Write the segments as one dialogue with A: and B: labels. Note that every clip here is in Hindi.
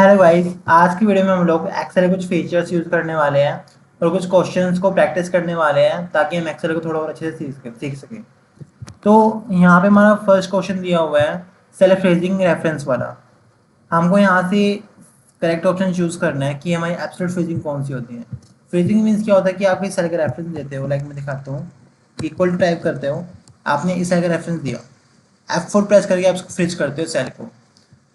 A: हेलो गाइस, आज की वीडियो में हम लोग एक्सेल के कुछ फीचर्स यूज करने वाले हैं और कुछ क्वेश्चंस को प्रैक्टिस करने वाले हैं ताकि हम एक्सेल को थोड़ा और अच्छे से सीख सकें। तो यहाँ पे हमारा फर्स्ट क्वेश्चन दिया हुआ है सेल्फ फ्रेजिंग रेफरेंस वाला। हमको यहाँ से करेक्ट ऑप्शन चूज करना है कि हमारी एब्सोल्यूट फ्रीजिंग कौन सी होती है। फ्रीजिंग मीन्स क्या होता है कि आप इस सेल का रेफरेंस देते हो, लाइक मैं दिखाता हूँ, इक्वल टू टाइप करते हो, आपने इस सेल का रेफरेंस दिया, F4 प्रेस करके आप फ्रीज करते हो सेल को।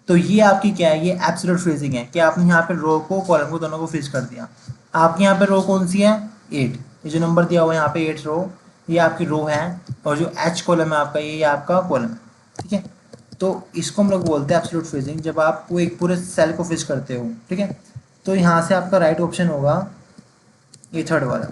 A: तो ये आपकी क्या है, ये एब्सोल्यूट फ्रीजिंग है कि आपने यहाँ पे रो को कॉलम को दोनों को फ्रीज कर दिया। आपके यहाँ पे रो कौन सी है, 8। ये जो नंबर दिया हुआ है यहाँ पे 8 रो, ये आपकी रो है, और जो H कॉलम है आपका, ये आपका कॉलम है। ठीक है, तो इसको हम लोग बोलते हैं एब्सोल्यूट फ्रीजिंग, जब आप वो एक पूरे सेल को फ्रीज करते हो। ठीक है, तो यहाँ से आपका राइट ऑप्शन होगा ये थर्ड वाला।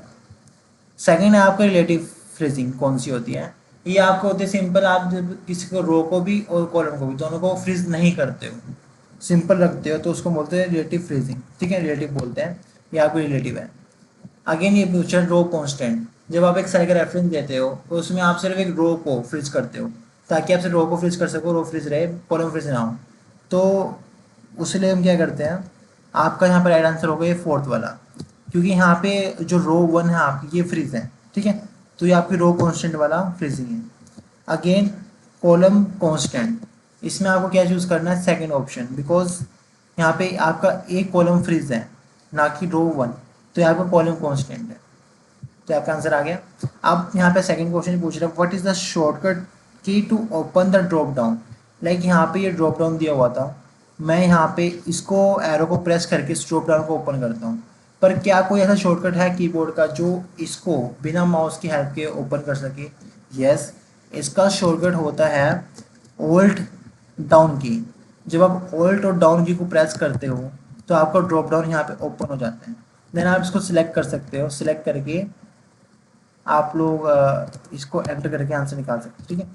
A: सेकंड है आपका रिलेटिव फ्रीजिंग, कौन सी होती है, ये आपको होती है सिंपल, आप जब किसी को रो को भी और कॉलम को भी दोनों को फ्रीज नहीं करते हो, सिंपल रखते हो, तो उसको बोलते हैं रिलेटिव फ्रीजिंग। ठीक है, रिलेटिव बोलते हैं, ये आपको रिलेटिव है। अगेन ये फ्यूचर रो कांस्टेंट, जब आप एक सेल का रेफरेंस देते हो तो उसमें आप सिर्फ एक रो को फ्रीज करते हो ताकि आप सिर्फ रो को फ्रीज कर सको, रो फ्रीज रहे, कॉलम फ्रीज ना हो। तो उसलिए हम क्या करते हैं, आपका यहाँ पर राइट आंसर होगा ये फोर्थ वाला, क्योंकि यहाँ पे जो रो 1 है आपकी, ये फ्रीज है। ठीक है, तो ये आपकी रो कांस्टेंट वाला फ्रीजिंग है। अगेन कॉलम कांस्टेंट, इसमें आपको क्या चूज़ करना है, सेकंड ऑप्शन, बिकॉज यहाँ पे आपका एक कॉलम फ्रीज है ना कि रो 1, तो यहाँ पर कॉलम कांस्टेंट है, तो आपका आंसर आ गया। अब यहाँ पे सेकंड क्वेश्चन पूछ रहा है what is the shortcut key to open the drop down. Like यहाँ पे ये ड्रॉप डाउन दिया हुआ था, मैं यहाँ पे इसको एरो को प्रेस करके इस ड्रॉप डाउन को ओपन करता हूँ, पर क्या कोई ऐसा शॉर्टकट है कीबोर्ड का जो इसको बिना माउस की हेल्प के ओपन कर सके? यस, इसका शॉर्टकट होता है ऑल्ट डाउन की। जब आप ऑल्ट और डाउन की को प्रेस करते हो तो आपका ड्रॉप डाउन यहाँ पे ओपन हो जाता है। देन आप इसको सिलेक्ट कर सकते हो, सिलेक्ट करके आप लोग इसको एंटर करके आंसर निकाल सकते हैं। ठीक है,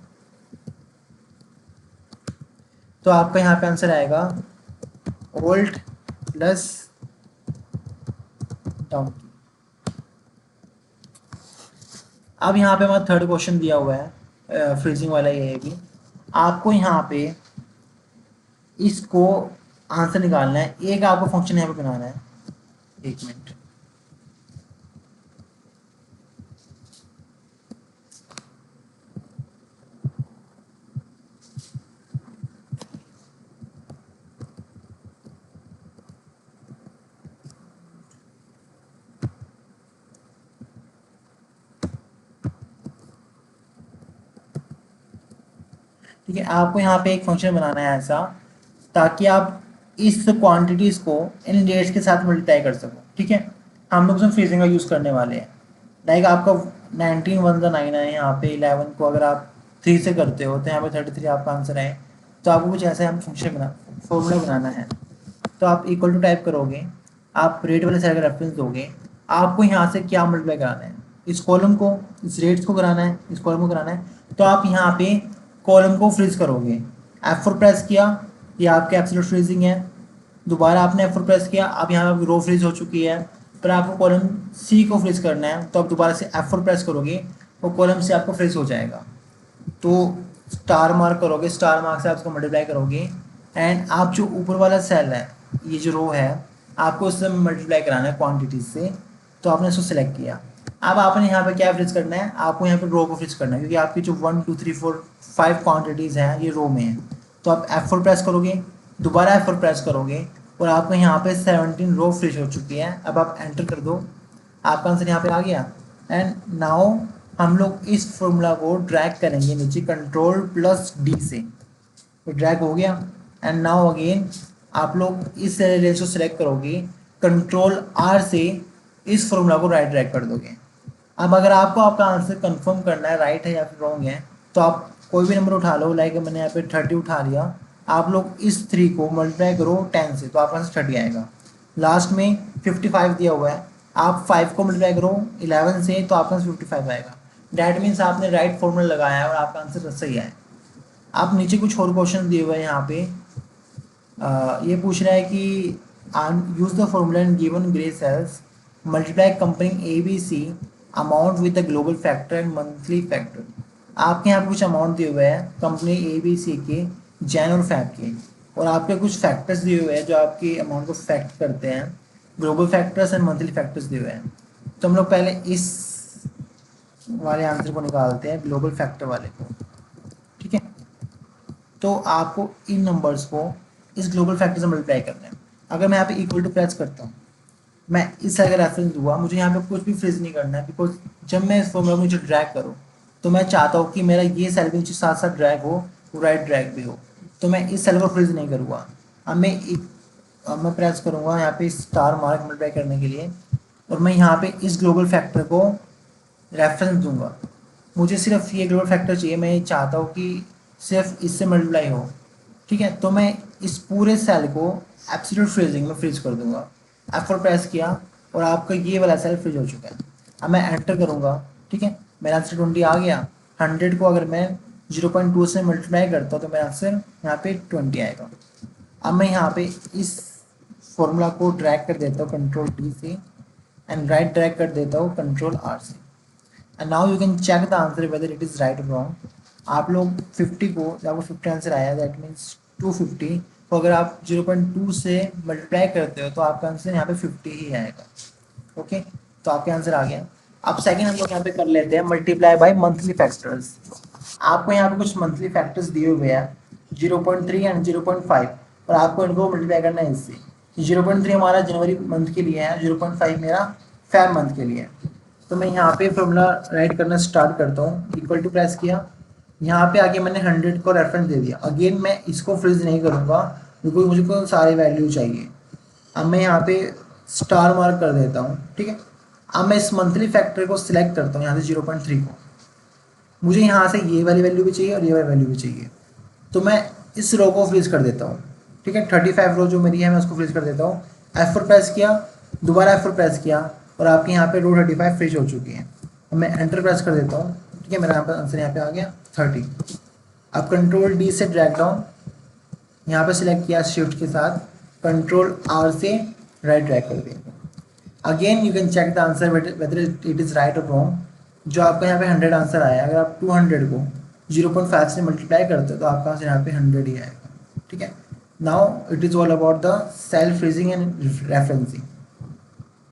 A: तो आपका यहाँ पे आंसर आएगा ऑल्ट प्लस डाउन की। अब यहाँ पे हमारा थर्ड क्वेश्चन दिया हुआ है फ्रीजिंग वाला, ये है कि आपको यहाँ पे इसको आंसर निकालना है, एक आपको फंक्शन यहाँ पे बनाना है। एक मिनट, ठीक है, आपको यहाँ पे एक फंक्शन बनाना है ऐसा ताकि आप इस क्वांटिटीज को इन डेट्स के साथ मल्टीप्लाई कर सको। ठीक है, हम लोग उसमें फ्रीजिंग का यूज़ करने वाले हैं। लाइक आपका 19 वन ज़ा 9 है, यहाँ पे 11 को अगर आप 3 से करते हो तो यहाँ पे 33 आपका आंसर है। तो आपको कुछ ऐसा हम फंक्शन फॉर्मूला बनाना है। तो आप इक्वल टू टाइप करोगे, आप रेट वाले साइड का रेफरेंस दोगे, आपको यहाँ से क्या मल्टीप्लाई कराना है, इस कॉलम को, इस रेट्स को कराना है, इस कॉलम को कराना है। तो आप यहाँ पे कॉलम को फ्रीज करोगे, F4 प्रेस किया, ये आपके एब्सोल्यूट फ्रीजिंग है। दोबारा आपने F4 प्रेस किया, अब यहाँ पे रो फ्रीज हो चुकी है, पर आपको कॉलम C को फ्रीज करना है, तो आप दोबारा से F4 प्रेस करोगे, वो कॉलम C आपको फ्रीज हो जाएगा। तो स्टार मार्क करोगे, स्टार मार्क से आप उसको मल्टीप्लाई करोगे, एंड आप जो ऊपर वाला सेल है, ये जो रो है, आपको उससे मल्टीप्लाई कराना है क्वांटिटीज से। तो आपने इसको सिलेक्ट किया, अब आपने यहाँ पे क्या फ्रीज करना है, आपको यहाँ पे रो को फ्रीज करना है, क्योंकि आपकी जो 1 2 3 4 5 क्वांटिटीज़ हैं ये रो में है। तो आप F4 प्रेस करोगे, दोबारा F4 प्रेस करोगे, और आपको यहाँ पे 17 रो फ्रीज हो चुकी है। अब आप एंटर कर दो, आपका आंसर यहाँ पे आ गया। एंड नाउ हम लोग इस फॉर्मूला को ड्रैग करेंगे नीचे कंट्रोल प्लस डी से, तो ड्रैग हो गया। एंड नाउ अगेन आप लोग इस रेंज को सिलेक्ट करोगे, कंट्रोल आर से इस फॉर्मूला को राइट ड्रैग कर दोगे। अब अगर आपको आपका आंसर कंफर्म करना है राइट है या फिर रॉन्ग है, तो आप कोई भी नंबर उठा लो, लाइक मैंने यहाँ पे 30 उठा लिया, आप लोग इस 3 को मल्टीप्लाई करो 10 से, तो आपका आंसर 30 आएगा। लास्ट में 55 दिया हुआ है, आप 5 को मल्टीप्लाई करो 11 से, तो आपका आंसर 55 आएगा। डैट मीन्स आपने राइट फॉर्मूला लगाया है और आपका आंसर सही आया। आप नीचे कुछ और क्वेश्चन दिए हुए हैं यहाँ पे, ये पूछ रहा है कि use the formula in given grey cells, multiply comparing A B C amount with the global factor and monthly factor. आपके यहाँ पे कुछ अमाउंट दिए हुए हैं कंपनी ए बी सी के, जैन और फैब के। और आपके कुछ फैक्टर्स दिए हुए हैं जो आपकी अमाउंट को फैक्ट करते हैं, global factors and monthly factors दिए हुए हैं। तो हम लोग पहले इस वाले आंसर को निकालते हैं, ग्लोबल फैक्टर वाले को, ठीक है। तो आपको इन नंबर्स को इस ग्लोबल फैक्टर से मल्टीप्लाई करना है। अगर मैं यहाँ पे इक्वल टू प्रेस करता हूँ, मैं इस साइड का रेफरेंस दूंगा, मुझे यहाँ पे कुछ भी फ्रीज नहीं करना है, बिकॉज जब मैं इस फॉर्मूला को मुझे ड्रैग करूँ तो मैं चाहता हूँ कि मेरा ये सेल भी नीचे साथ साथ ड्रैग हो, राइट ड्रैग भी हो। तो मैं इस सेल को फ्रीज नहीं करूँगा। अब मैं प्रेस करूँगा यहाँ पे स्टार मार्क मल्टीप्लाई करने के लिए, और मैं यहाँ पे इस ग्लोबल फैक्टर को रेफरेंस दूंगा। मुझे सिर्फ ये ग्लोबल फैक्टर चाहिए, मैं ये चाहता हूँ कि सिर्फ इससे मल्टीप्लाई हो, ठीक है। तो मैं इस पूरे सेल को एब्सोल्यूट फ्रीजिंग में फ्रीज कर दूंगा। F4 प्रेस किया और आपका ये वाला सेल फ्रीज हो चुका है। अब मैं एंटर करूँगा, ठीक है, मेरा आंसर 20 आ गया। 100 को अगर मैं 0.2 से मल्टीप्लाई करता हूँ तो मेरा आंसर यहाँ पे 20 आएगा। अब मैं यहाँ पे इस फॉर्मूला को ड्रैग कर देता हूँ कंट्रोल डी से, एंड राइट ड्रैग कर देता हूँ कंट्रोल आर से, and now you can check the answer whether it is right और रॉन्ग। आप लोग 50 को, जब आपको 50 आंसर आया दैट मीन्स 250 को अगर आप 0.2 से मल्टीप्लाई करते हो तो आपका आंसर यहाँ पे 50 ही आएगा। ओके, तो आपका आंसर आ गया। अब सेकंड हम लोग यहाँ पे कर लेते हैं मल्टीप्लाई बाय मंथली फैक्टर्स। आपको यहाँ पे कुछ मंथली फैक्टर्स दिए हुए हैं 0.3 एंड 0.5, और आपको इनको मल्टीप्लाई करना है इससे। 0.3 हमारा जनवरी मंथ के लिए है, 0.5 मेरा फेब मंथ के लिए है। तो मैं यहाँ पे फॉर्मूला राइट करना स्टार्ट करता हूँ, इक्वल टू प्रेस किया, यहाँ पे आगे मैंने 100 को रेफरेंस दे दिया। अगेन मैं इसको फ्रीज नहीं करूँगा क्योंकि मुझे को सारे वैल्यू चाहिए। अब मैं यहाँ पे स्टार मार्क कर देता हूँ, ठीक है। अब मैं इस मंथली फैक्टर को सिलेक्ट करता हूँ यहाँ से 0.3 को, मुझे यहाँ से ये वाली वैल्यू भी चाहिए और ये वाली वैल्यू भी चाहिए। तो मैं इस रो को फ्रीज कर देता हूँ, ठीक है। 35 रो जो मेरी है मैं उसको फ्रीज कर देता हूँ। F4 प्रेस किया, दोबारा F4 प्रेस किया, और आपके यहाँ पे रो 35 फ्रीज हो चुकी है। अब मैं एंटर प्रेस कर देता हूँ, ठीक है, मेरा यहाँ पर आंसर यहाँ पे आ गया 30। अब कंट्रोल डी से ड्रैग डाउन, यहाँ पे सिलेक्ट किया शिफ्ट के साथ, कंट्रोल आर से राइट ड्रैग कर दिया। Again you can check the answer whether it is right और रॉन्ग। जो आपका यहाँ पे 100 आंसर आया, अगर आप 200 को 0.5 से मल्टीप्लाई करते हो तो आपका आंसर यहाँ पे 100 ही आएगा, ठीक है। Now it is all about the self freezing and referencing.